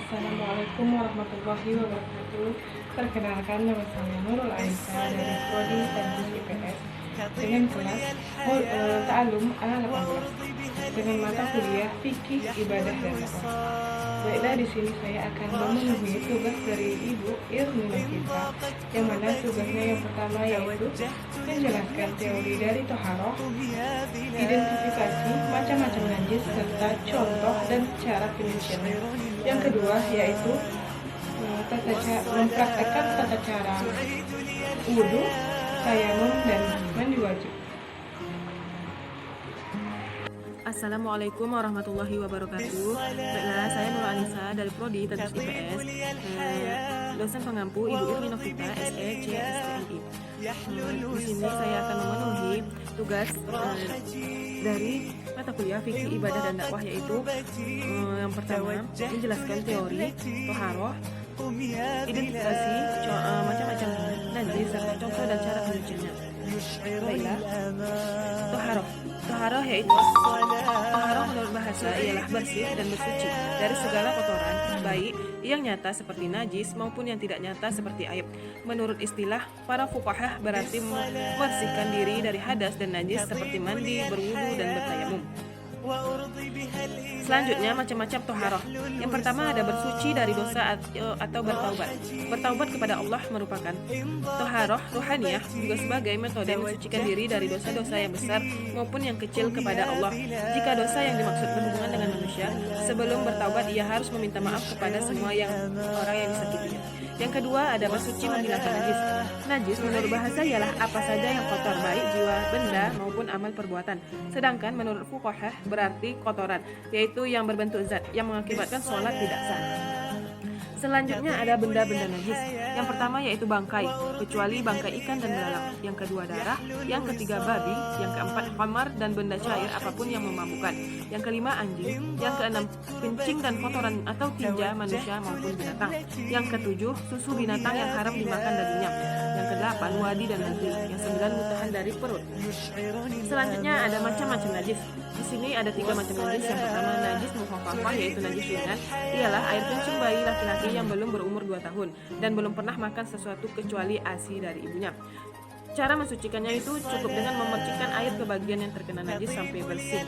Assalamualaikum warahmatullahi wabarakatuh. Perkenalkan, nama saya Nurul Aisyah dari Prodi Teknik IPS dengan kelas Ta'alum A18 dengan mata kuliah Fikih Ibadah dan Dakwah. Baiklah, di sini saya akan memenuhi tugas dari Ibu Irmina kita, yang mana tugasnya yang pertama yaitu menjelaskan teori dari toharoh, identifikasi macam-macam najis serta contoh dan cara penyuciannya. Yang kedua yaitu mempraktekkan tata cara wudhu, tayamum, dan mandi wajib. Assalamualaikum warahmatullahi wabarakatuh. Baiklah, saya Nurul Anissa dari Prodi Teknik IPS, dosen pengampu Ibu Irmina Novita, SE, CSTNI. Di sini saya akan memenuhi tugas dari mata kuliah Fikih Ibadah dan Dakwah, yaitu yang pertama menjelaskan teori toharoh, identifikasi macam-macam najis serta contoh dan cara penyuciannya. Baiklah, toharoh yaitu toharoh menurut bahasa ialah bersih dan bersuci dari segala kotoran, baik yang nyata seperti najis maupun yang tidak nyata seperti aib. Menurut istilah para fuqaha, berarti membersihkan diri dari hadas dan najis seperti mandi, berwudu, dan bertayamum. Selanjutnya, macam-macam toharoh. Yang pertama ada bersuci dari dosa atau bertaubat. Bertaubat kepada Allah merupakan toharoh ruhaniyah, juga sebagai metode mensucikan diri dari dosa-dosa yang besar maupun yang kecil kepada Allah. Jika dosa yang dimaksud berhubungan dengan manusia, sebelum bertaubat ia harus meminta maaf kepada semua orang yang disakitinya. Yang kedua ada bersuci menghilangkan najis. Najis menurut bahasa ialah apa saja yang kotor, baik jiwa, benda maupun amal perbuatan. Sedangkan menurut fuqaha berarti kotoran, yaitu yang berbentuk zat yang mengakibatkan sholat tidak sah. Selanjutnya ada benda-benda najis. Yang pertama yaitu bangkai, kecuali bangkai ikan dan belalang. Yang kedua darah. Yang ketiga babi. Yang keempat khamar dan benda cair apapun yang memabukkan. Yang kelima anjing. Yang keenam kencing dan kotoran atau tinja manusia maupun binatang. Yang ketujuh susu binatang yang haram dimakan dagingnya. Yang kedelapan wadi dan najis. Yang sembilan mutahan dari perut. Selanjutnya ada macam-macam najis. Di sini ada 3 macam najis. Yang pertama najis mukhafafah, yaitu najis ringan, ialah air kencing bayi laki-laki yang belum berumur 2 tahun dan belum pernah makan sesuatu kecuali ASI dari ibunya. Cara mensucikannya itu cukup dengan memercikkan air ke bagian yang terkena najis sampai bersih.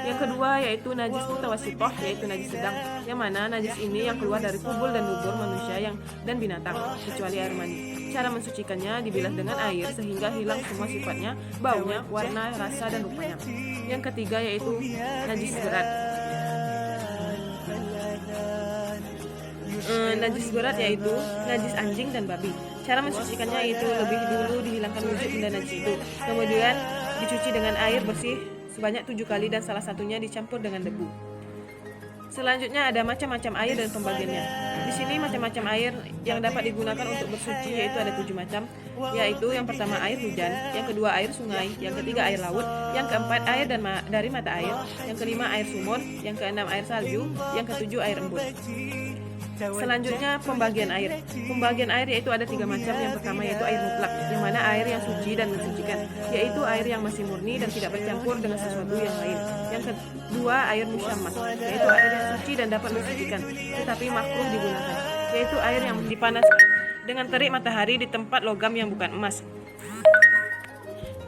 Yang kedua yaitu najis mutawasitoh, yaitu najis sedang, yang mana najis ini yang keluar dari kubul dan dubur manusia dan binatang, kecuali air mani. Cara mensucikannya dibilas dengan air sehingga hilang semua sifatnya, baunya, warna, rasa, dan rupanya. Yang ketiga yaitu najis berat. Najis berat yaitu najis anjing dan babi. Cara mensucikannya itu lebih dulu dihilangkan wujud benda najis itu, kemudian dicuci dengan air bersih sebanyak 7 kali dan salah satunya dicampur dengan debu. Selanjutnya ada macam-macam air dan pembagiannya. Di sini macam-macam air yang dapat digunakan untuk bersuci yaitu ada 7 macam, yaitu yang pertama air hujan, yang kedua air sungai, yang ketiga air laut, yang keempat air dari mata air, yang kelima air sumur, yang keenam air salju, yang ketujuh air embun. Selanjutnya pembagian air. Pembagian air yaitu ada 3 macam. Yang pertama yaitu air mutlak, yang mana air yang suci dan mensucikan, yaitu air yang masih murni dan tidak bercampur dengan sesuatu yang lain. Yang kedua air musyammas, yaitu air yang suci dan dapat mensucikan tetapi makruh digunakan, yaitu air yang dipanaskan dengan terik matahari di tempat logam yang bukan emas.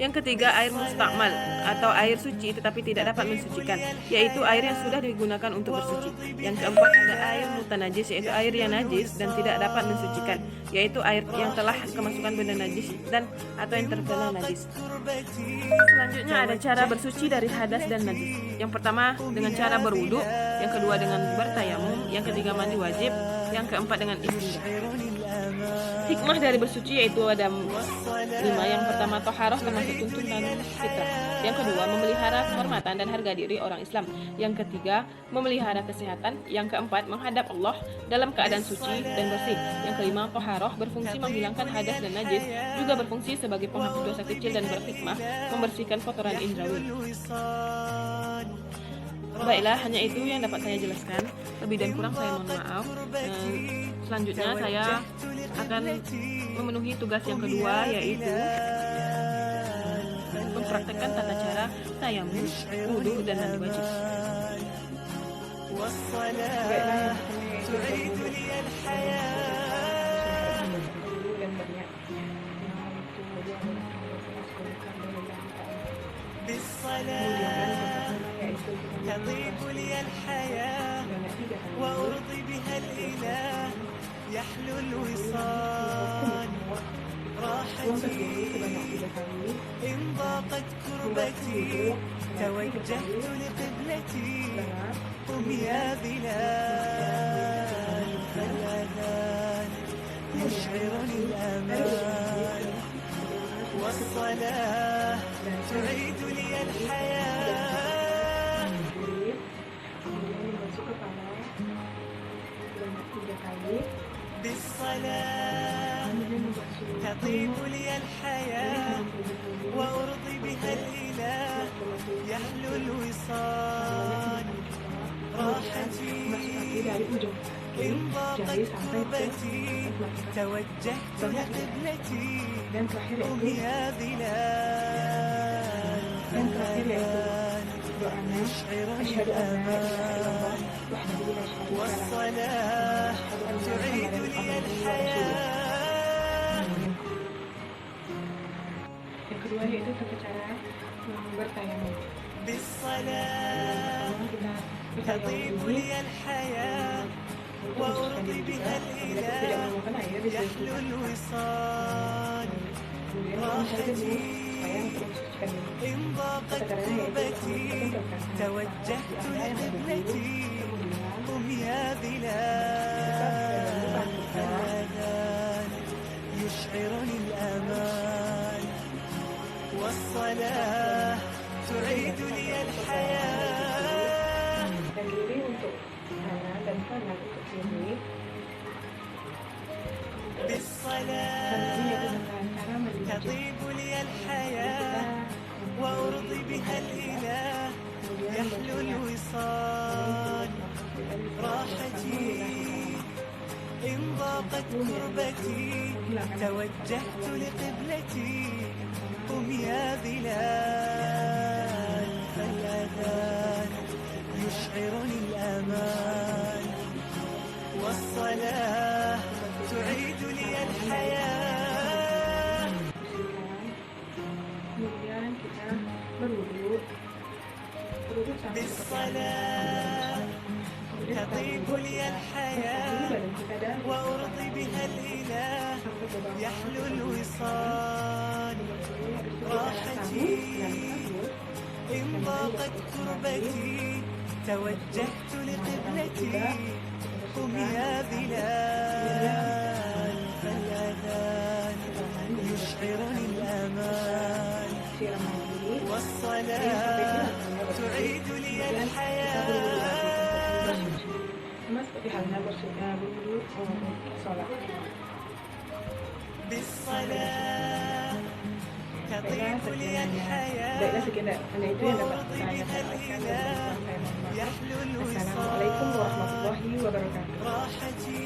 Yang ketiga air mustakmal atau air suci tetapi tidak dapat mensucikan, yaitu air yang sudah digunakan untuk bersuci. Yang keempat ada air mutanajis, yaitu air yang najis dan tidak dapat mensucikan, yaitu air yang telah kemasukan benda najis dan atau yang terkena najis. Selanjutnya ada cara bersuci dari hadas dan najis. Yang pertama dengan cara berwudu, yang kedua dengan bertayamum, yang ketiga mandi wajib, yang keempat dengan istinja. Hikmah dari bersuci yaitu ada 5. Yang pertama toharoh termasuk tuntunan fitrah. Yang kedua memelihara kehormatan dan harga diri orang Islam. Yang ketiga memelihara kesehatan. Yang keempat menghadap Allah dalam keadaan suci dan bersih. Yang kelima toharoh berfungsi menghilangkan hadas dan najis, juga berfungsi sebagai penghapus dosa kecil dan berhikmah membersihkan kotoran indrawi. Baiklah, hanya itu yang dapat saya jelaskan. Lebih dan kurang saya mohon maaf. Selanjutnya saya akan memenuhi tugas yang kedua, yaitu mempraktekkan tata cara tayamum, wudu, dan mandi wajib. Baiklah, تعيد لي الحياة dan banyak itu dia بالصلاة تطيب لي الحياة وأرضي بها الإله يحلو الوصال راحتي إن ضاقت كربتي توجهت لقبلتي قم يا بلال فالأذان يشعرني الأمان والصلاة تعيد لي الحياة بالصلاة تطيب لي الحياة وأرضي بها الإله يحلو الوصال راحتي إن ضاقت كربتي توجهت لقبلتي قم يا بلال فالأذان يشعرني الأمان والصلاة تعيد لي الحياة yang kedua yaitu tata cara bertayamum. بالصلاة Kita تطيب bertayamum ini لي الحياة وأرضي بها الإله يحلو الوصال راحتي إن ضاقت كربتي توجهت لقبلتي قم يا بلال فالأذان يشعرني الأمان والصلاة تعيد لي الحياة dan kiri untuk kanan dan kanan untuk kiri. بالصلاة Dan ini yaitu dengan cara menuju تطيب لي الحياة وأرضي بها الإله يحلو الوصال راحتي إن ضاقت كربتي توجهت لقبلتي قم يا بلال فالأذان يشعرني الأمان والصلاة تعيد لي الحياة kemudian kita berwudu sampai بالصلاة تطيب لي الحياة badan kita dan وأرضي بها الإله يحلو الوصال راحتي إن ضاقت كربتي توجهت لقبلتي قم يا بلال فالأذان يشعرني الأمان والصلاة تعيد لي الحياة sama seperti halnya berwudu sholat. بالصلاة تطيب لي Baiklah الحياة sekian hanya itu yang dapat وأرضي saya بها sampaikan. الإله Saya mohon maaf. يحلو Assalamualaikum الوصال warahmatullahi wabarakatuh. راحتي